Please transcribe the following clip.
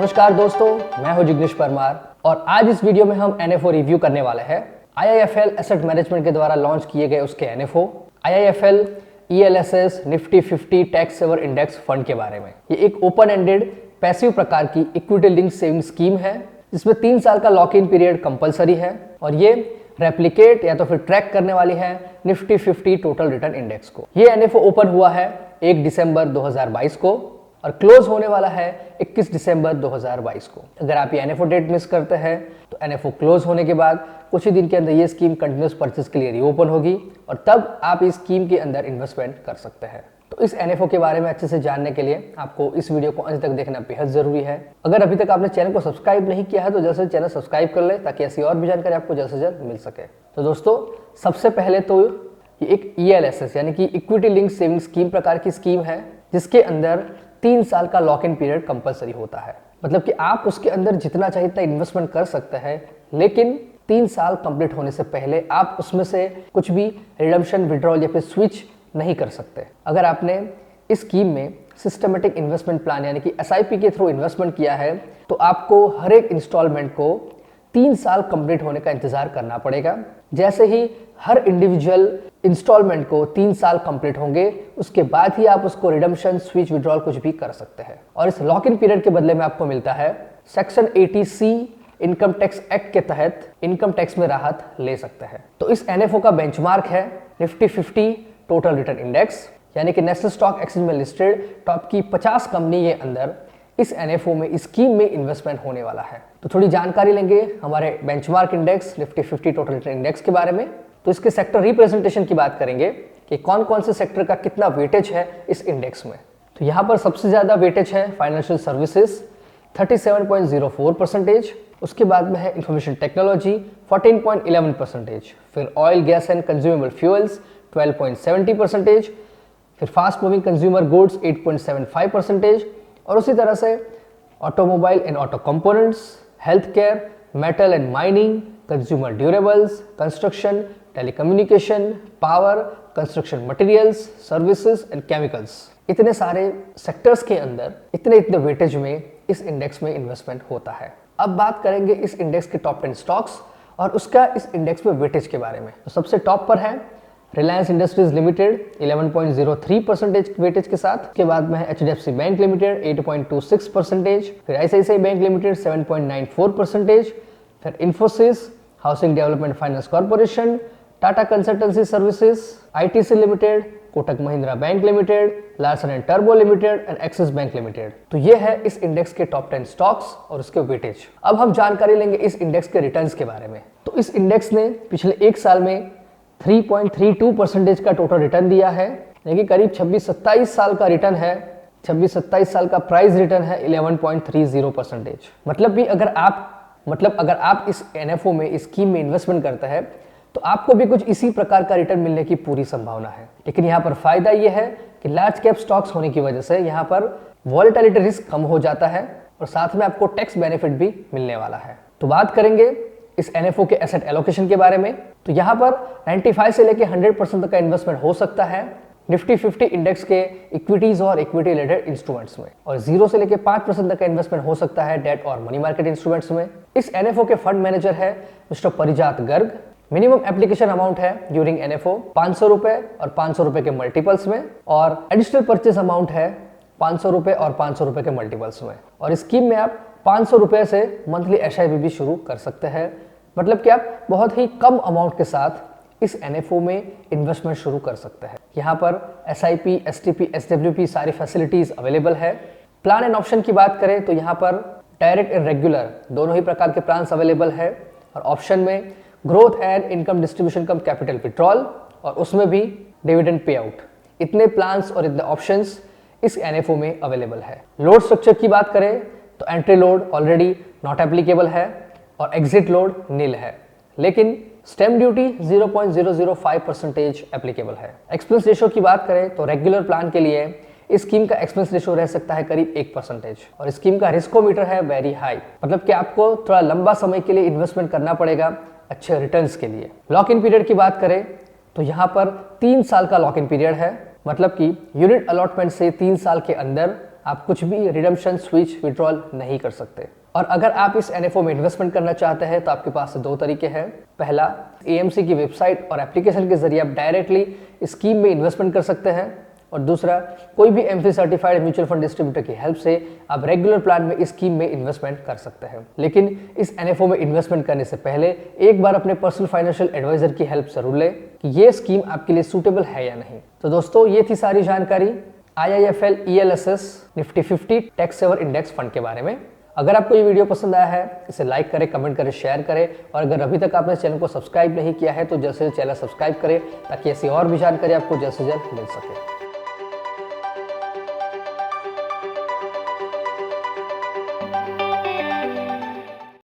नमस्कार दोस्तों, मैं हूं जिग्नेश परमार और आज इस वीडियो में हम एनएफओ रिव्यू करने वाले हैं। आईआईएफएल एसेट मैनेजमेंट के द्वारा लॉन्च किए गए उसके NFO IIFL ELSS Nifty 50 tax saver index fund के बारे में। ये एक ओपन एंडेड पैसिव प्रकार की इक्विटी लिंक सेविंग स्कीम है जिसमें 3 साल का लॉक इन पीरियड कंपलसरी है और ये रेप्लिकेट या तो फिर ट्रैक करने वाली है निफ्टी 50 टोटल रिटर्न इंडेक्स को। ये एनएफओ ओपन हुआ है 1 दिसंबर 2022 को और क्लोज होने वाला है 21 दिसंबर 2022 को। अगर आप ये एनएफओ डेट मिस करते हैं तो एनएफओ क्लोज होने के बाद कुछ ही दिन के अंदर ये स्कीम कंटिन्यूस परचेज के लिए रीओपन होगी और तब आप इस स्कीम के अंदर इन्वेस्टमेंट कर सकते हैं। तो इस एनएफओ के बारे में अच्छे से जानने के लिए आपको इस वीडियो को अंत तक देखना बेहद जरूरी है। अगर अभी तक आपने चैनल को सब्सक्राइब नहीं किया है तो जल्द से चैनल सब्सक्राइब कर ले ताकि ऐसी और भी जानकारी आपको जल्द से जल्द मिल सके। तो दोस्तों, सबसे पहले तो ये एक ईएलएसएस यानी कि इक्विटी लिंक सेविंग स्कीम प्रकार की स्कीम है जिसके अंदर 3 साल का लॉक इन पीरियड कंपलसरी होता है। मतलब कि आप उसके अंदर जितना चाहिए उतना इन्वेस्टमेंट कर सकते हैं, लेकिन 3 साल कंप्लीट होने से पहले आप उसमें से कुछ भी रिडम्पशन, विड्रॉल या फिर स्विच नहीं कर सकते। अगर आपने इस स्कीम में सिस्टमेटिक इन्वेस्टमेंट प्लान यानी कि एसआईपी के थ्रू इन्वेस्टमेंट किया है तो आपको हर एक इंस्टॉलमेंट को 3 साल कंप्लीट होने का इंतजार करना पड़ेगा। जैसे ही हर इंडिविजुअल इंस्टॉलमेंट को 3 साल कंप्लीट होंगे उसके बाद ही आप उसको रिडम्पशन, स्विच, विड्रॉल कुछ भी कर सकते हैं। और इस लॉक इन पीरियड के बदले में आपको मिलता है section 80C income tax act के तहत इनकम टैक्स में राहत ले सकते हैं। तो इस एनएफओ का बेंचमार्क है निफ्टी 50 टोटल रिटर्न इंडेक्स यानी कि नेशनल स्टॉक एक्सचेंज में लिस्टेड टॉप की 50 कंपनी के अंदर इस एनएफओ में, इस स्कीम में इन्वेस्टमेंट होने वाला है। तो थोड़ी जानकारी लेंगे हमारे benchmark index Nifty 50 total return index के बारे में। तो इसके सेक्टर रिप्रेजेंटेशन की बात करेंगे कि कौन कौन से सेक्टर का कितना वेटेज है इस इंडेक्स में। तो यहाँ पर सबसे ज्यादा वेटेज है फाइनेंशियल सर्विसेज 37.04%, उसके बाद में है इंफॉर्मेशन टेक्नोलॉजी 14.11%, फिर oil, gas and consumable fuels 12.70%, फिर फास्ट मूविंग कंज्यूमर गुड्स 8.75% और उसी तरह से automobile and auto components, health care, metal and mining, consumer durables, construction, telecommunication, power, construction materials, services and chemicals, इतने सारे सेक्टर्स के अंदर इतने वेटेज में इस इंडेक्स में इन्वेस्टमेंट होता है। अब बात करेंगे इस इंडेक्स के टॉप 10 स्टॉक्स और उसका इस इंडेक्स में वेटेज के बारे में। तो सबसे टॉप पर है रिलायंस इंडस्ट्रीज लिमिटेड 11.03% वेटेज के साथ। के बाद में है एचडीएफसी बैंक लिमिटेड 8.26%, फिर आईसीआईसीआई बैंक लिमिटेड 7.94%, फिर Infosys, housing development finance corporation, Tata consultancy services, ITC limited, Kotak Mahindra bank limited, Larsen and turbo limited and axis bank limited. तो ये है इस इंडेक्स के टॉप 10 स्टॉक्स और उसके वेटेज। अब हम जानकारी लेंगे इस इंडेक्स के रिटर्न्स के बारे में। तो इस इंडेक्स ने पिछले 1 साल में 3.32% का टोटल रिटर्न दिया है, यानी कि करीब 26-27 साल का रिटर्न है। 26-27 साल का प्राइस रिटर्न है 11.30%। मतलब अगर आप इस एनएफओ में, इस स्कीम में इन्वेस्टमेंट करते हैं तो आपको भी कुछ इसी प्रकार का रिटर्न मिलने की पूरी संभावना है। लेकिन यहाँ पर फायदा ये है कि लार्ज कैप स्टॉक्स होने की वजह से यहाँ पर वॉलेटिलिटी रिस्क कम हो जाता है और साथ में आपको टैक्स बेनिफिट भी मिलने वाला है। तो बात करेंगे इस एनएफओ के एसेट एलोकेशन के बारे में। तो यहाँ पर 95 से लेकर 100% तक का इन्वेस्टमेंट हो सकता है निफ्टी 50 इंडेक्स के इक्विटीज और इक्विटी रिलेटेड इंस्ट्रूमेंट्स में, और 0 से लेकर 5% तक का इन्वेस्टमेंट हो सकता है डेट और मनी मार्केट इंस्ट्रूमेंट्स में। इस एनएफओ के फंड मैनेजर है मिस्टर परिजात गर्ग। मिनिमम एप्लीकेशन अमाउंट है ड्यूरिंग एनएफओ 500 रुपए और 500 रुपए के मल्टीपल्स में, और एडिशनल परचेज अमाउंट है 500 रुपए और 500 रुपए के मल्टीपल्स में। और इस स्कीम में आप 500 रुपए से मंथली एसआईपी भी शुरू कर सकते हैं। मतलब कि आप बहुत ही कम अमाउंट के साथ इस एनएफओ में इन्वेस्टमेंट शुरू कर सकते हैं। यहाँ पर एसआईपी, एसटीपी, एसडब्ल्यूपी सारी फैसिलिटीज अवेलेबल है। प्लान एंड ऑप्शन की बात करें तो यहाँ पर डायरेक्ट एंड रेगुलर दोनों ही प्रकार के प्लान्स अवेलेबल है, और ऑप्शन में growth and income distribution come capital withdrawal और उसमें भी डिविडेंड पे आउट, इतने प्लान्स और इतने ऑप्शंस इस एनएफओ में अवेलेबल है। लोड स्ट्रक्चर की बात करें तो entry load already not applicable है और एग्जिट लोड नील है, लेकिन स्टैम्प ड्यूटी 0.005% एप्लीकेबल है। एक्सपेंस रेशो की बात करें तो रेगुलर प्लान के लिए इस स्कीम का एक्सपेंस रेशो रह सकता है करीब 1%, और स्कीम का रिस्कोमीटर है वेरी हाई। मतलब कि आपको थोड़ा लंबा समय के लिए इन्वेस्टमेंट करना पड़ेगा अच्छे रिटर्न्स के लिए। लॉक इन पीरियड की बात करें तो यहाँ पर 3 साल का लॉक इन पीरियड है, मतलब कि यूनिट अलॉटमेंट से 3 साल के अंदर आप कुछ भी रिडम्पशन, स्विच, विड्रॉल नहीं कर सकते। और अगर आप इस NFO में इन्वेस्टमेंट करना चाहते हैं तो आपके पास 2 तरीके हैं। पहला, AMC की वेबसाइट और एप्लीकेशन के जरिए आप डायरेक्टली स्कीम में इन्वेस्टमेंट कर सकते हैं, और दूसरा, कोई भी MFIN certified mutual fund distributor की हेल्प से आप रेगुलर प्लान में इस स्कीम में इन्वेस्टमेंट कर सकते हैं। लेकिन इस NFO में इन्वेस्टमेंट करने से पहले एक बार अपने पर्सनल फाइनेंशियल एडवाइजर की हेल्प जरूर लें कि ये स्कीम आपके लिए सूटेबल है या नहीं। तो दोस्तों, ये थी सारी जानकारी IIFL ELSS Nifty 50 tax saver index fund के बारे में। अगर आपको ये वीडियो पसंद आया है, इसे लाइक करें, कमेंट करें, शेयर करें, और अगर अभी तक आपने चैनल को सब्सक्राइब नहीं किया है तो जल्द से जल्द चैनल सब्सक्राइब करें ताकि ऐसी और भी जानकारी आपको जल्द से जल्द मिल सके।